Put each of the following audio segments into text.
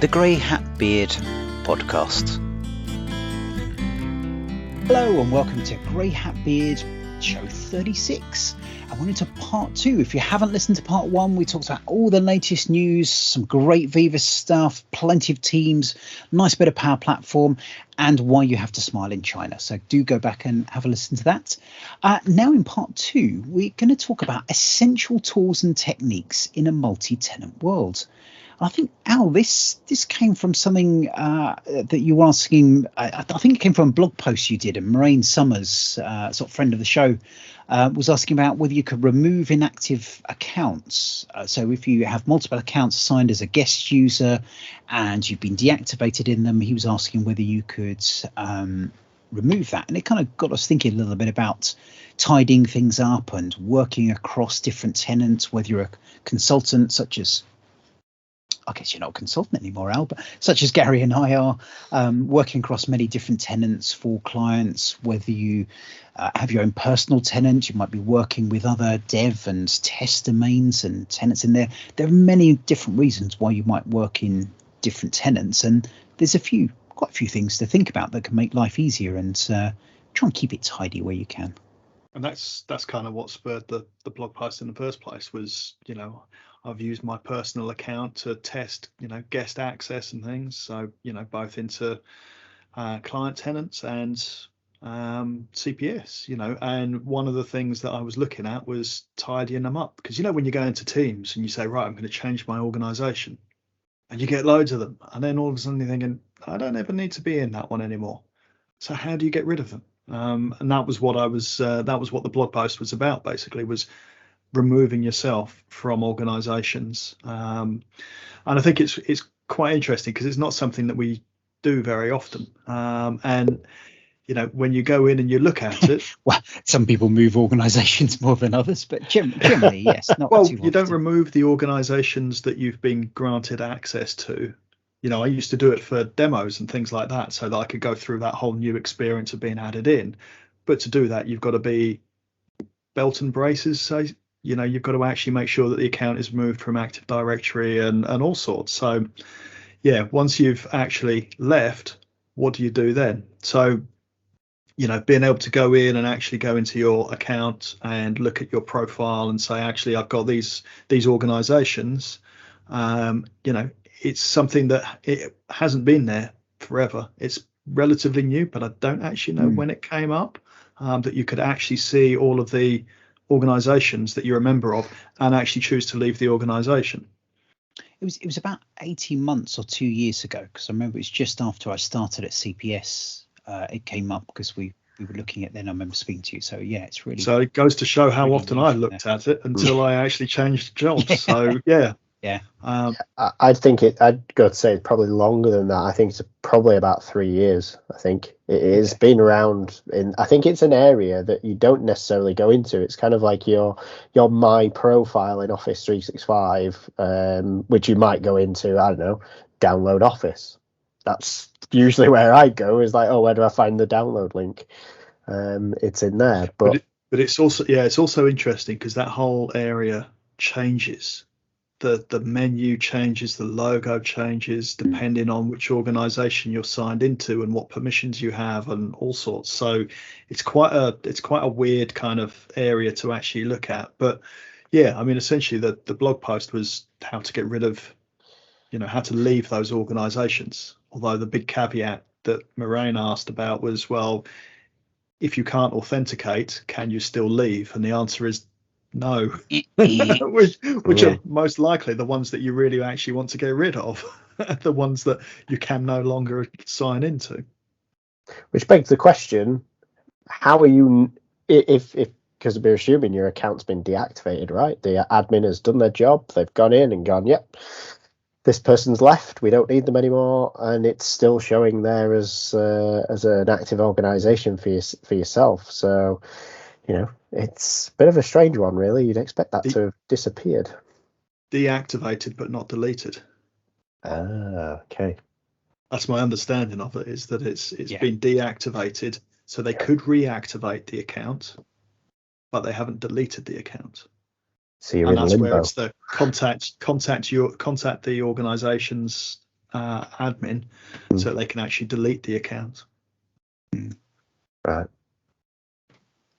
the Grey Hat Beard podcast. Hello and welcome to Grey Hat Beard show 36. I went into part 2. If you haven't listened to part 1, we talked about all the latest news, some great Viva stuff, plenty of teams, nice bit of Power Platform, and why you have to smile in China. So do go back and have a listen to that. Now in part 2, we're going to talk about essential tools and techniques in a multi-tenant world. I think, Al, this came from something that you were asking. I think it came from a blog post you did, and Marijn Somers, sort of friend of the show, was asking about whether you could remove inactive accounts. So if you have multiple accounts assigned as a guest user and you've been deactivated in them, he was asking whether you could remove that. And it kind of got us thinking a little bit about tidying things up and working across different tenants, whether you're a consultant such as, I guess you're not a consultant anymore, Al, but such as Gary and I are, working across many different tenants for clients, whether you have your own personal tenant, you might be working with other dev and test domains and tenants in there. There are many different reasons why you might work in different tenants. And there's quite a few things to think about that can make life easier and try and keep it tidy where you can. And that's kind of what spurred the blog post in the first place was, I've used my personal account to test, guest access and things. So, both into client tenants and CPS, and one of the things that I was looking at was tidying them up. Because, when you go into Teams and you say, right, I'm going to change my organization and you get loads of them. And then all of a sudden you're thinking, I don't ever need to be in that one anymore. So how do you get rid of them? And that was what that was what the blog post was about, basically, was removing yourself from organizations. And I think it's quite interesting because it's not something that we do very often. And when you go in and you look at it, well, some people move organizations more than others, but generally, yes. Not well, too you don't remove the organizations that you've been granted access to. I used to do it for demos and things like that so that I could go through that whole new experience of being added in. But to do that, you've got to be belt and braces. So, you've got to actually make sure that the account is moved from Active Directory and all sorts. So, yeah, once you've actually left, what do you do then? So, being able to go in and actually go into your account and look at your profile and say, actually, I've got these organizations, it's something that it hasn't been there forever. It's relatively new, but I don't actually know when it came up, that you could actually see all of the organizations that you're a member of and actually choose to leave the organization. It was about 18 months or 2 years ago, because I remember it's just after I started at CPS. It came up because we were looking at then. I remember speaking to you. So yeah, it's really. So it goes to show how often I looked at it until I actually changed jobs. Yeah. So yeah. Yeah. I'd go to say it's probably longer than that. I think it's probably about 3 years. I think it has been around I think it's an area that you don't necessarily go into. It's kind of like your My Profile in Office 365, which you might go into, I don't know, download Office. That's usually where I go, is like, oh, where do I find the download link? It's in there. But it's also interesting because that whole area changes. The menu changes, the logo changes depending on which organization you're signed into and what permissions you have and all sorts. So it's quite a weird kind of area to actually look at. But yeah, I mean, essentially the blog post was how to get rid of, how to leave those organizations. Although the big caveat that Marijn asked about was, well, if you can't authenticate, can you still leave? And the answer is no, which are most likely the ones that you really actually want to get rid of, the ones that you can no longer sign into. Which begs the question: how are you, if because we're assuming your account's been deactivated, right? The admin has done their job; they've gone in and gone, yep, this person's left. We don't need them anymore, and it's still showing there as an active organisation for yourself. So, it's a bit of a strange one, really. You'd expect that to have disappeared. Deactivated, but not deleted. Ah, okay. That's my understanding of it, is that it's been deactivated, so they could reactivate the account, but they haven't deleted the account. So you're in limbo. Where it's the contact the organisations admin so they can actually delete the account. Right.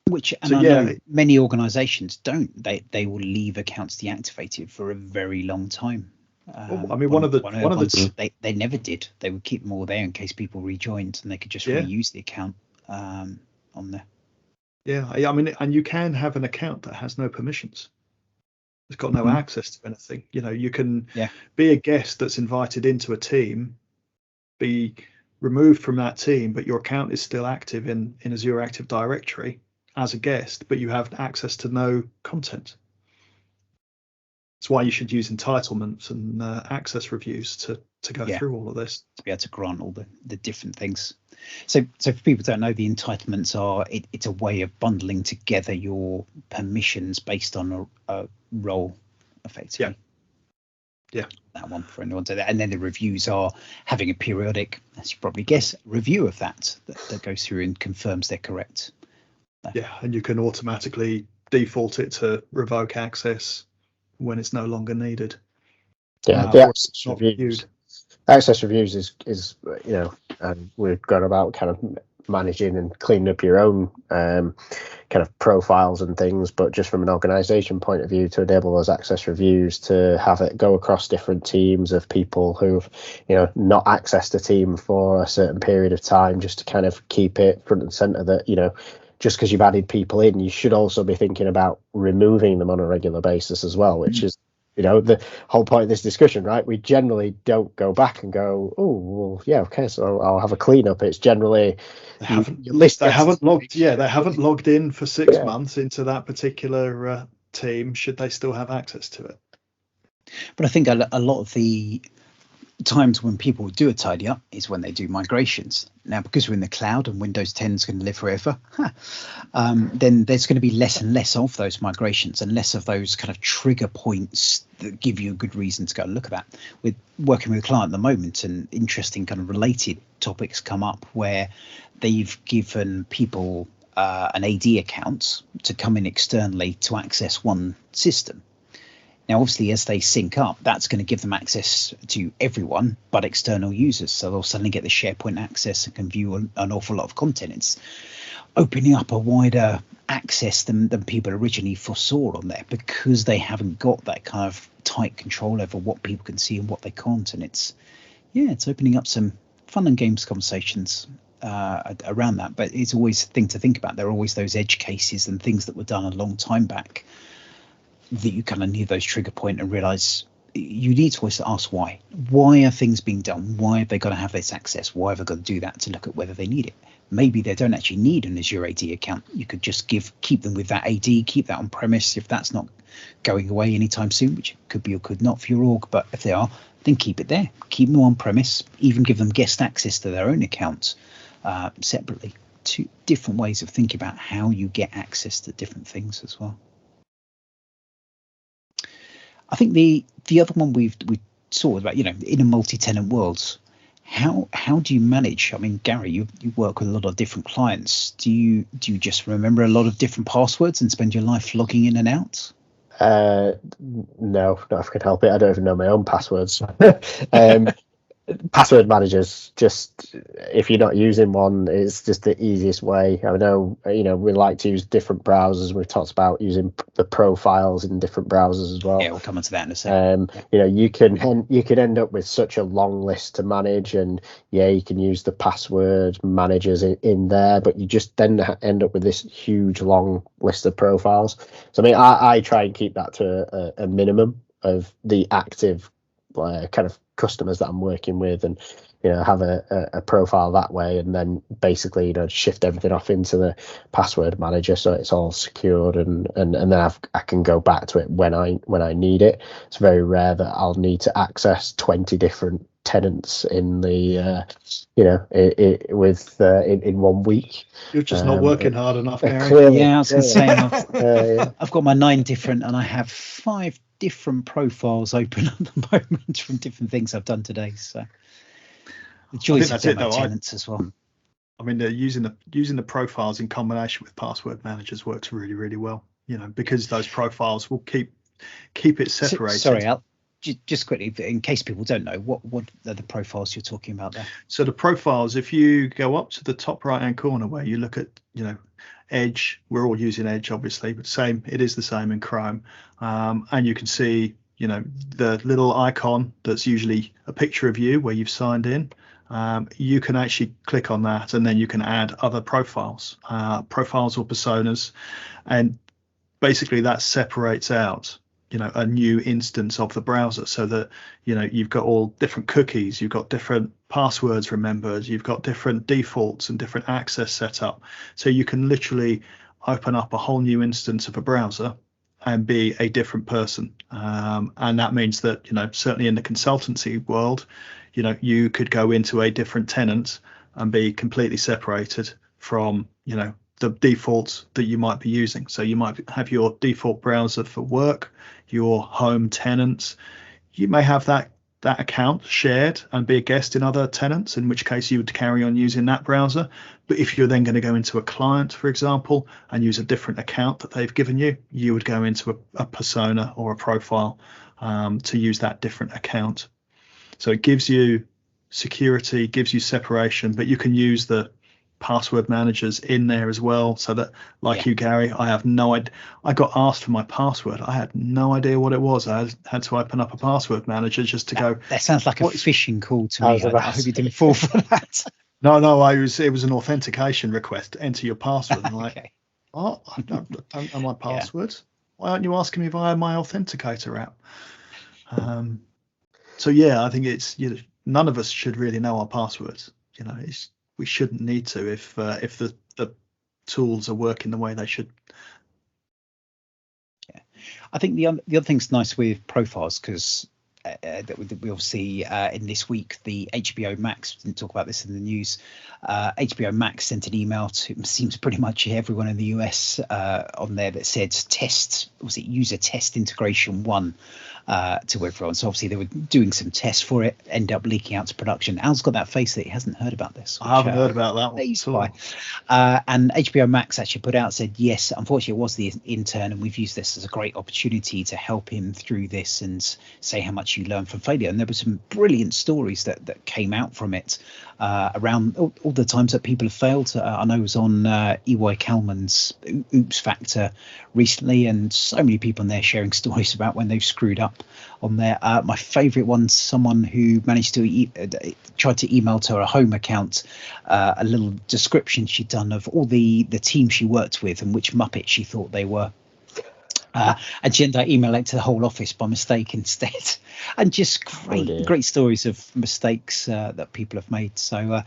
Which, and I know many organisations don't. They will leave accounts deactivated for a very long time. I mean, one of the they never did. They would keep them all there in case people rejoined, and they could just reuse the account on there. Yeah, I mean, and you can have an account that has no permissions. It's got no access to anything. You know, you can be a guest that's invited into a team, be removed from that team, but your account is still active in Azure Active Directory as a guest, but you have access to no content. That's why you should use entitlements and access reviews to go through all of this. To be able to grant all the different things. So for people who don't know, the entitlements are it's a way of bundling together your permissions based on a role, effectively. Yeah. That one for anyone to that. And then the reviews are having a periodic, as you probably guess, review of that goes through and confirms they're correct. Yeah, and you can automatically default it to revoke access when it's no longer needed. Yeah, the access reviews is you know, and we've got about kind of managing and cleaning up your own kind of profiles and things, but just from an organization point of view, to enable those access reviews, to have it go across different teams of people who've, you know, not accessed a team for a certain period of time, just to kind of keep it front and center that, you know, just because you've added people in, you should also be thinking about removing them on a regular basis as well, which is, you know, the whole point of this discussion, right? We generally don't go back and go, oh, well, yeah, okay, so I'll have a cleanup. It's generally they haven't logged in for 6 months into that particular team. Should they still have access to it? But I think a lot of the times when people do a tidy up is when they do migrations. Now, because we're in the cloud and Windows 10 is going to live forever, then there's going to be less and less of those migrations and less of those kind of trigger points that give you a good reason to go and look at that. We're working with a client at the moment, and interesting kind of related topics come up where they've given people an AD account to come in externally to access one system. Now, obviously, as they sync up, that's going to give them access to everyone but external users. So they'll suddenly get the SharePoint access and can view an awful lot of content. It's opening up a wider access than people originally foresaw on there, because they haven't got that kind of tight control over what people can see and what they can't. And it's opening up some fun and games conversations around that. But it's always a thing to think about. There are always those edge cases and things that were done a long time back that you kind of need those trigger point and realize you need to always ask why. Why are things being done? Why have they got to have this access? Why have they got to do that, to look at whether they need it? Maybe they don't actually need an Azure AD account. You could just keep them with that AD, keep that on premise if that's not going away anytime soon, which could be or could not for your org. But if they are, then keep it there. Keep them on premise, even give them guest access to their own account separately. Two different ways of thinking about how you get access to different things as well. I think the other one we saw about, you know, in a multi-tenant world, how do you manage? I mean, Gary, you work with a lot of different clients. Do you just remember a lot of different passwords and spend your life logging in and out? No, not if I can help it. I don't even know my own passwords. Password managers, just if you're not using one, it's just the easiest way. I know, you know, we like to use different browsers. We've talked about using the profiles in different browsers as well. Yeah, we'll come into that in a second. You know, you can end up with such a long list to manage, and you can use the password managers in there, but you just then end up with this huge long list of profiles. So I mean, I try and keep that to a minimum of the active kind of customers that I'm working with, and, you know, have a profile that way, and then basically, you know, shift everything off into the password manager so it's all secured, and then I can go back to it when I need it. It's very rare that I'll need to access 20 different tenants in the in 1 week. You're just not working hard enough, Gary. Clearly, yeah, I was going to say I've got my 9 different, and I have 5 different profiles open at the moment from different things I've done today. So the joys of tenants as well. I mean, using the profiles in combination with password managers works really, really well. You know, because those profiles will keep it separated. Sorry, Al. just quickly, in case people don't know, what are the profiles you're talking about there? So the profiles, if you go up to the top right hand corner where you look at, Edge, we're all using Edge obviously, but it is the same in Chrome, and you can see the little icon that's usually a picture of you where you've signed in. You can actually click on that, and then you can add other profiles or personas, and basically that separates out a new instance of the browser, so that you've got all different cookies, you've got different passwords remembered, you've got different defaults and different access set up, so you can literally open up a whole new instance of a browser and be a different person. And that means that certainly in the consultancy world, you could go into a different tenant and be completely separated from the defaults that you might be using. So you might have your default browser for work, your home tenants. You may have that account shared and be a guest in other tenants, in which case you would carry on using that browser. But if you're then going to go into a client, for example, and use a different account that they've given you, you would go into a persona or a profile to use that different account. So it gives you security, gives you separation, but you can use the password managers in there as well, so that you, Gary, I have no idea. I got asked for my password, I had no idea what it was. I had to open up a password manager just to go. That sounds like a phishing call to me. I hope you didn't fall for that. No, it was an authentication request to enter your password. I'm like, okay. Oh, I don't know my password. Why aren't you asking me via my authenticator app? So I think it's none of us should really know our passwords. We shouldn't need to if the tools are working the way they should. Yeah, I think the other thing's nice with profiles, because that we obviously in this week, the HBO Max, didn't talk about this in the news, HBO Max sent an email to, seems pretty much everyone in the US on there, that said user test integration 1 to everyone. So obviously they were doing some tests for it, end up leaking out to production. Al's got that face that he hasn't heard about this. I haven't heard about that one. And HBO Max actually put out, said, yes, unfortunately it was the intern, and we've used this as a great opportunity to help him through this and say how much you learn from failure. And there were some brilliant stories that came out from it around all the times that people have failed. I know it was on EY Kalman's Oops Factor recently, and so many people in there sharing stories about when they've screwed up on there. My favorite one's someone who managed to tried to email to her home account a little description she'd done of all the team she worked with and which Muppet she thought they were. And she ended up emailing to the whole office by mistake instead. And just great stories of mistakes that people have made. So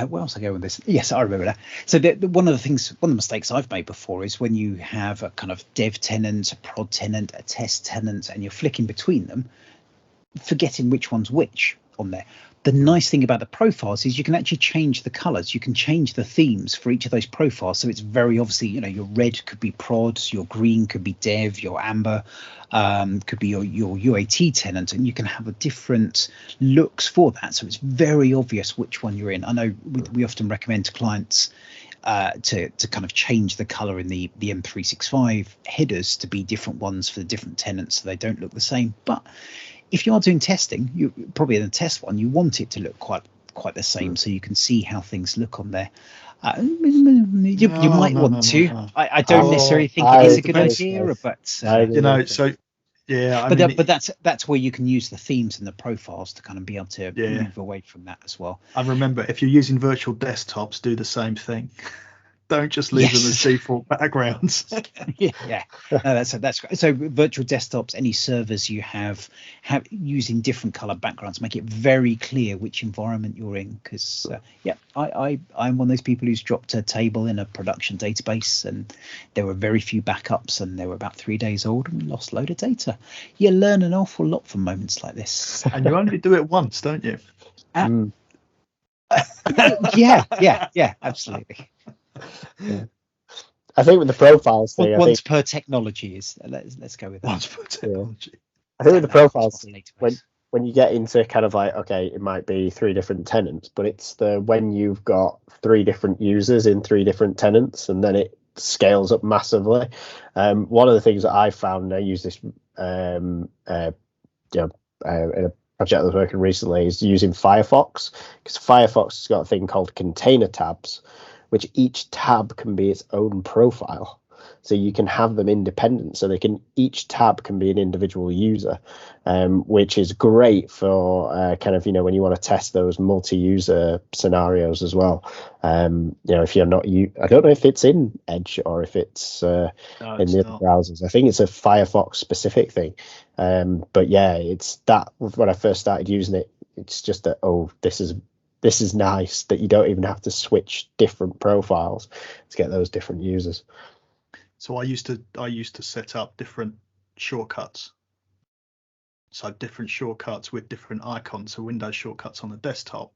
where else I go with this? Yes, I remember that. So one of the mistakes I've made before is when you have a kind of dev tenant, a prod tenant, a test tenant, and you're flicking between them, forgetting which one's which on there. The nice thing about the profiles is you can actually change the colors. You can change the themes for each of those profiles. So it's very obviously, your red could be prod, your green could be dev, your amber could be your UAT tenant, and you can have a different looks for that. So it's very obvious which one you're in. I know we often recommend to clients to kind of change the color in the M365 headers to be different ones for the different tenants, so they don't look the same. But if you are doing testing, you probably in the test one, you want it to look quite the same, so you can see how things look on there. You might want to. I don't necessarily think it is a good idea, but but that's where you can use the themes and the profiles to kind of be able to move away from that as well. And remember, if you're using virtual desktops, do the same thing. Don't just leave them as default backgrounds. No, that's great. So virtual desktops, any servers you have using different color backgrounds, make it very clear which environment you're in. Because I'm one of those people who's dropped a table in a production database, and there were very few backups, and they were about 3 days old, and we lost a load of data. You learn an awful lot from moments like this. And you only do it once, don't you? Yeah, absolutely. Yeah. I think with the profiles thing, once per technology is let's go with that. Once per technology. I think with the profiles thing, when you get into kind of like, okay, it might be 3 different tenants, but it's when you've got 3 different users in 3 different tenants, and then it scales up massively. One of the things that I found, and I use this in a project I was working recently, is using Firefox, because Firefox has got a thing called container tabs, which each tab can be its own profile. So you can have them independent, so each tab can be an individual user, which is great for kind of, when you want to test those multi-user scenarios as well. If you're not, I don't know if it's in Edge or if it's in the other browsers. I think it's a Firefox specific thing. But yeah, it's that when I first started using it, it's just that, this is nice that you don't even have to switch different profiles to get those different users. So I used to set up different shortcuts. So different shortcuts with different icons, so Windows shortcuts on the desktop,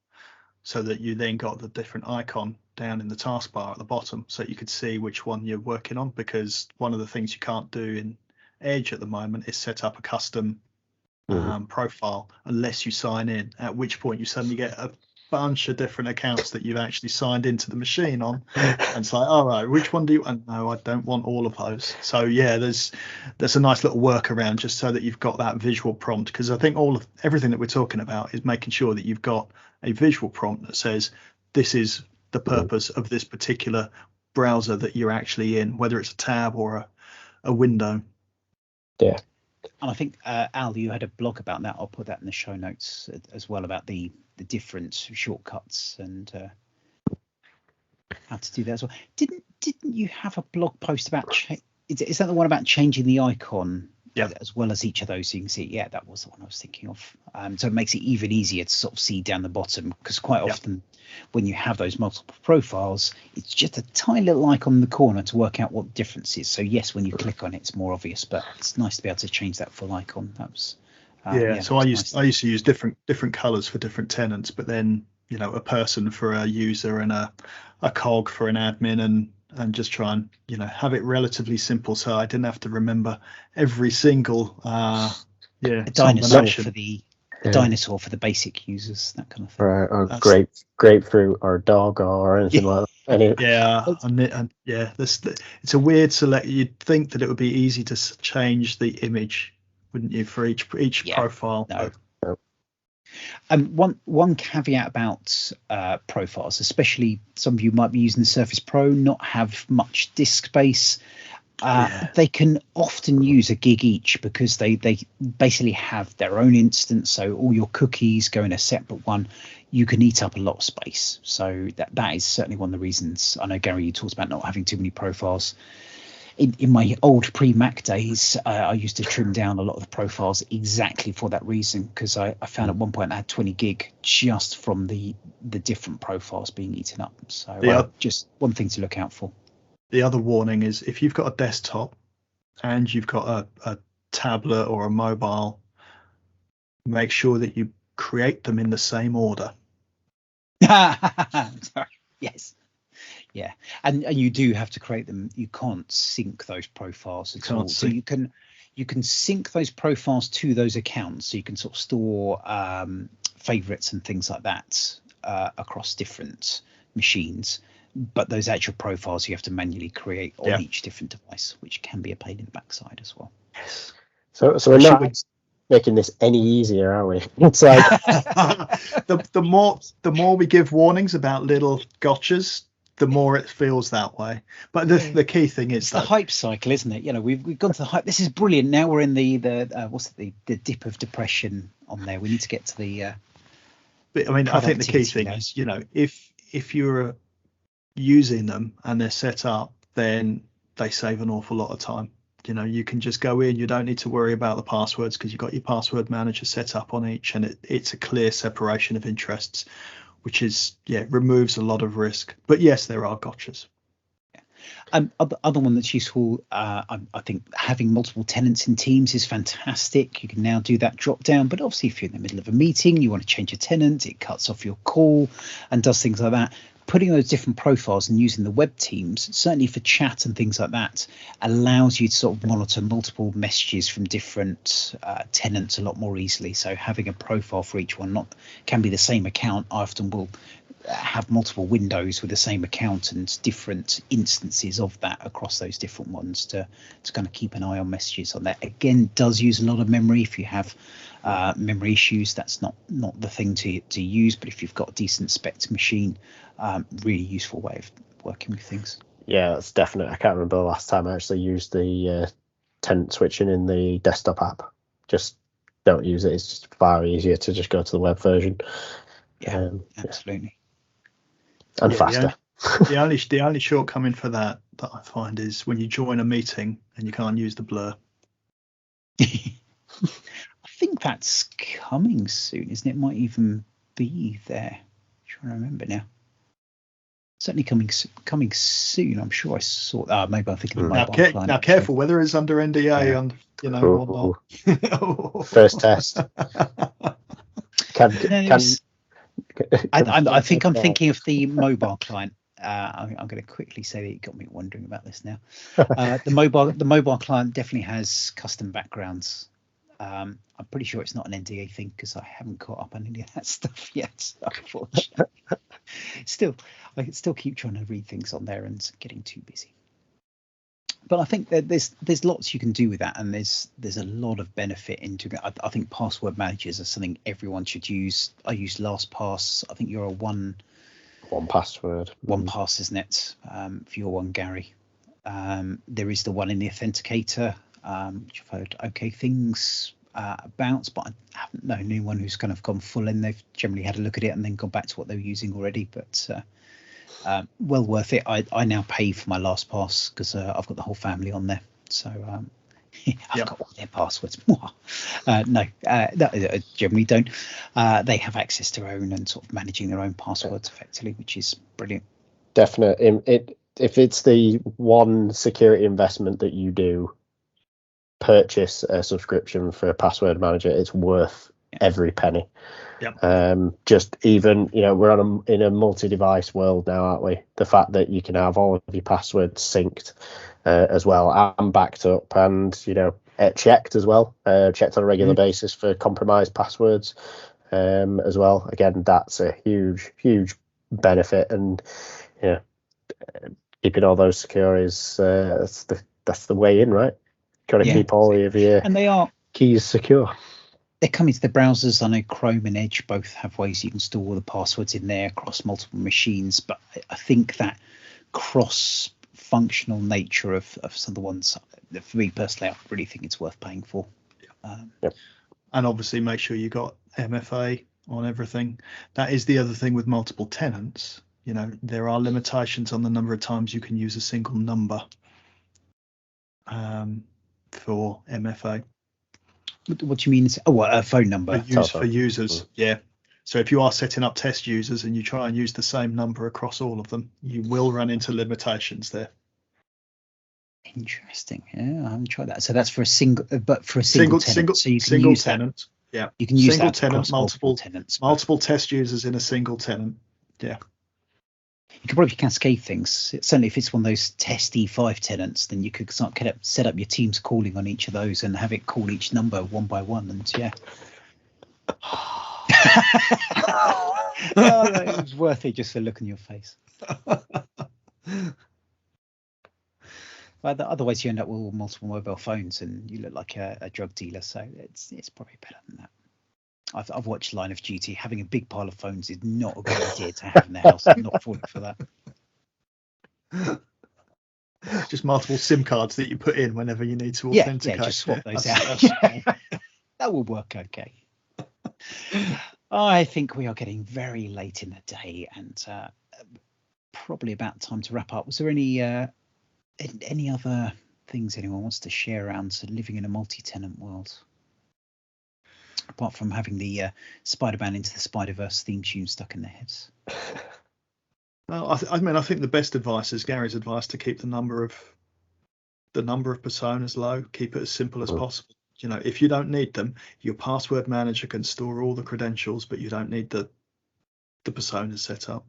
so that you then got the different icon down in the taskbar at the bottom, so you could see which one you're working on. Because one of the things you can't do in Edge at the moment is set up a custom profile unless you sign in, at which point you suddenly get a bunch of different accounts that you've actually signed into the machine on, and it's like, all right, which one do you want? No, I don't want all of those. So yeah, there's a nice little workaround just so that you've got that visual prompt, because I think everything that we're talking about is making sure that you've got a visual prompt that says this is the purpose of this particular browser that you're actually in, whether it's a tab or a window. Yeah. And I think, Al, you had a blog about that. I'll put that in the show notes as well, about the different shortcuts and how to do that as well. Didn't you have a blog post about is that the one about changing the icon as well as each of those, so you can see? Yeah, that was the one I was thinking of. So it makes it even easier to sort of see down the bottom, because quite often when you have those multiple profiles, it's just a tiny little icon in the corner to work out what the difference is. So yes, when you click on it, it's more obvious, but it's nice to be able to change that full icon. That was so I used to use different colors for different tenants, but then a person for a user and a cog for an admin, and just try and have it relatively simple, so I didn't have to remember every single a dinosaur for the basic users, that kind of thing. Right, or grapefruit or dog or anything like that. It's a weird select. You'd think that it would be easy to change the image, wouldn't you, for each profile? No. One caveat about profiles, especially some of you might be using the Surface Pro, not have much disk space. They can often use a gig each, because they basically have their own instance, so all your cookies go in a separate one. You can eat up a lot of space, so that is certainly one of the reasons. I know, Gary, you talked about not having too many profiles. In my old pre-Mac days, I used to trim down a lot of the profiles exactly for that reason, because I found at one point I had 20 gig just from the different profiles being eaten up. So just one thing to look out for. The other warning is, if you've got a desktop and you've got a tablet or a mobile, make sure that you create them in the same order. Sorry. Yes. Yeah, and you do have to create them. You can't sync those profiles at all. So you can sync those profiles to those accounts. So you can sort of store favorites and things like that across different machines. But those actual profiles you have to manually create on each different device, which can be a pain in the backside as well. Yes. So we're not making this any easier, are we? It's like the more we give warnings about little gotchas, the more it feels that way. But the key thing is the hype cycle, isn't it? We've gone to the hype. This is brilliant. Now we're in the the dip of depression on there. We need to get to the. But, I think the key thing is, if you're using them and they're set up, then they save an awful lot of time. You can just go in. You don't need to worry about the passwords, because you've got your password manager set up on each, and it's a clear separation of interests, which is removes a lot of risk. But yes, there are gotchas. Other one that's useful, I think having multiple tenants in Teams is fantastic. You can now do that drop down, but obviously if you're in the middle of a meeting, you want to change a tenant, it cuts off your call and does things like that. Putting those different profiles and using the web teams, certainly for chat and things like that, allows you to sort of monitor multiple messages from different tenants a lot more easily. So having a profile for each one can be the same account. I often will have multiple windows with the same account and different instances of that across those different ones to kind of keep an eye on messages on that. Again, does use a lot of memory. If you have memory issues, that's not the thing to use, but if you've got a decent spec machine, really useful way of working with things. Yeah, that's definite. I can't remember the last time I actually used the tenant switching in the desktop app. Just don't use it. It's just far easier to just go to the web version. Yeah, absolutely. And faster. The only shortcoming for that I find is when you join a meeting and you can't use the blur. I think that's coming soon, isn't it? Might even be there. I'm trying to remember now. Certainly coming soon. I'm sure I saw. Maybe I'm thinking of mobile client. Now, careful whether it's under NDA and or not. First test. I think I'm thinking of the mobile client. I'm going to quickly say that you got me wondering about this now. The mobile client definitely has custom backgrounds. I'm pretty sure it's not an NDA thing because I haven't caught up on any of that stuff yet. Unfortunately, I still keep trying to read things on there and getting too busy. But I think that there's lots you can do with that, and there's a lot of benefit into it. I think password managers are something everyone should use. I use LastPass. I think you're a one password. One pass, isn't it? For your one, Gary. There is the one in the authenticator, which I've heard okay things about, but I haven't known anyone who's kind of gone full in. They've generally had a look at it and then gone back to what they were using already. But well worth it. I now pay for my LastPass because I've got the whole family on there, so I've got all their passwords. No, I generally don't. They have access to their own and sort of managing their own passwords effectively, which is brilliant. Definitely. If it's the one security investment that you do, purchase a subscription for a password manager, it's worth every penny. Just even, we're in a multi-device world now, aren't we? The fact that you can have all of your passwords synced as well and backed up and checked as well, checked on a regular basis for compromised passwords as well. Again, that's a huge benefit, and keeping all those secure is that's the way in, right? Got to keep all of your keys secure. They come into the browsers. I know Chrome and Edge both have ways you can store all the passwords in there across multiple machines, but I think that cross-functional nature of some of the ones, for me personally, I really think it's worth paying for. And obviously make sure you got MFA on everything. That is the other thing with multiple tenants. There are limitations on the number of times you can use a single number for MFA. What do you mean? A phone number for users. Yeah. So if you are setting up test users and you try and use the same number across all of them, you will run into limitations there. Interesting. Yeah, I haven't tried that. So that's for a single tenant. So you can single use tenant. That. Yeah. You can use single that tenant, multiple tenants. Multiple test users in a single tenant. Yeah. You could probably cascade things. Certainly, if it's one of those test E5 tenants, then you could set up your teams calling on each of those and have it call each number one by one. And it was worth it just to look in your face. But otherwise, you end up with multiple mobile phones and you look like a drug dealer. So it's probably better than that. I've watched Line of Duty. Having a big pile of phones is not a good idea to have in the house. I'm not falling for that. Just multiple SIM cards that you put in whenever you need to authenticate. Yeah, just swap those out. That will work okay. I think we are getting very late in the day and probably about time to wrap up. Was there any other things anyone wants to share around living in a multi-tenant world? Apart from having the Spider-Man Into the Spider-Verse theme tune stuck in their heads. Well, I think the best advice is Gary's advice to keep the number of personas low. Keep it as simple as possible. If you don't need them, your password manager can store all the credentials, but you don't need the personas set up.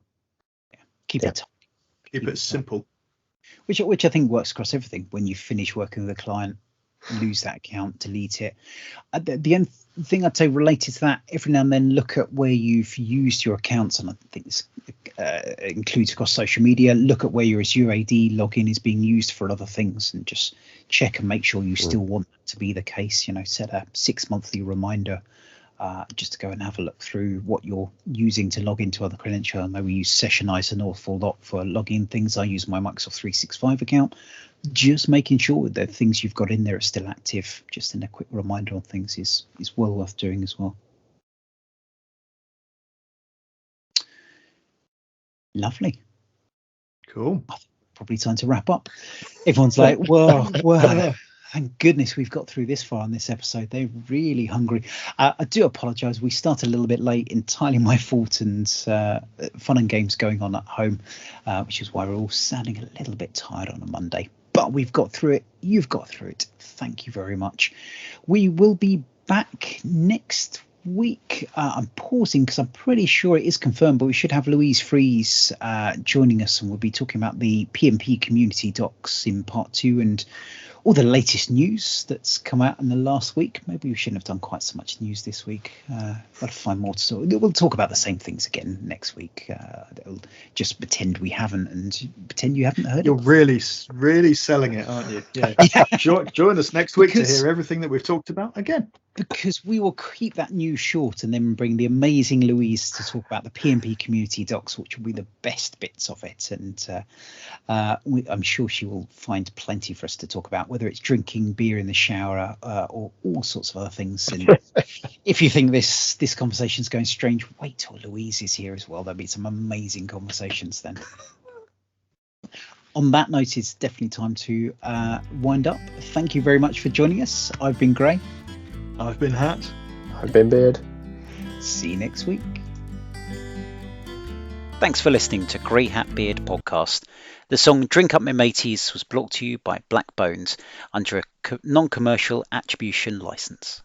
Yeah. Keep it simple. Which I think works across everything. When you finish working with a client, lose that account, delete it. The end thing I'd say related to that, every now and then look at where you've used your accounts, and I think this includes across social media. Look at where your Azure AD login is being used for other things, and just check and make sure you still want that to be the case. Set a 6 monthly reminder just to go and have a look through what you're using to log into other credentials. I know we use Sessionize an awful lot for login things. I use my Microsoft 365 account. Just making sure the things you've got in there are still active. Just in a quick reminder on things is well worth doing as well. Lovely. Cool. Probably time to wrap up. Everyone's like, well, thank goodness we've got through this far on this episode. They're really hungry. I do apologise. We started a little bit late, entirely my fault, and fun and games going on at home, which is why we're all sounding a little bit tired on a Monday. But we've got through it. You've got through it. Thank you very much. We will be back next week. I'm pausing because I'm pretty sure it is confirmed, but we should have Louise Fries joining us, and we'll be talking about the PMP community docs in part 2 and all the latest news that's come out in the last week. Maybe we shouldn't have done quite so much news this week. Got to find more to talk. We'll talk about the same things again next week. Just pretend we haven't, and pretend you haven't heard. You're really selling it, aren't you? Yeah. Join us next week to hear everything that we've talked about again. Because we will keep that news short and then bring the amazing Louise to talk about the PMP community docs, which will be the best bits of it. And I'm sure she will find plenty for us to talk about, whether it's drinking beer in the shower or all sorts of other things. And if you think this conversation is going strange, wait till Louise is here as well. There'll be some amazing conversations then. On that note, it's definitely time to wind up. Thank you very much for joining us. I've been Gray. I've been Hat. I've been Beard. See you next week. Thanks for listening to Grey Hat Beard podcast. The song Drink Up My Mateys was brought to you by Black Bones under a non-commercial attribution license.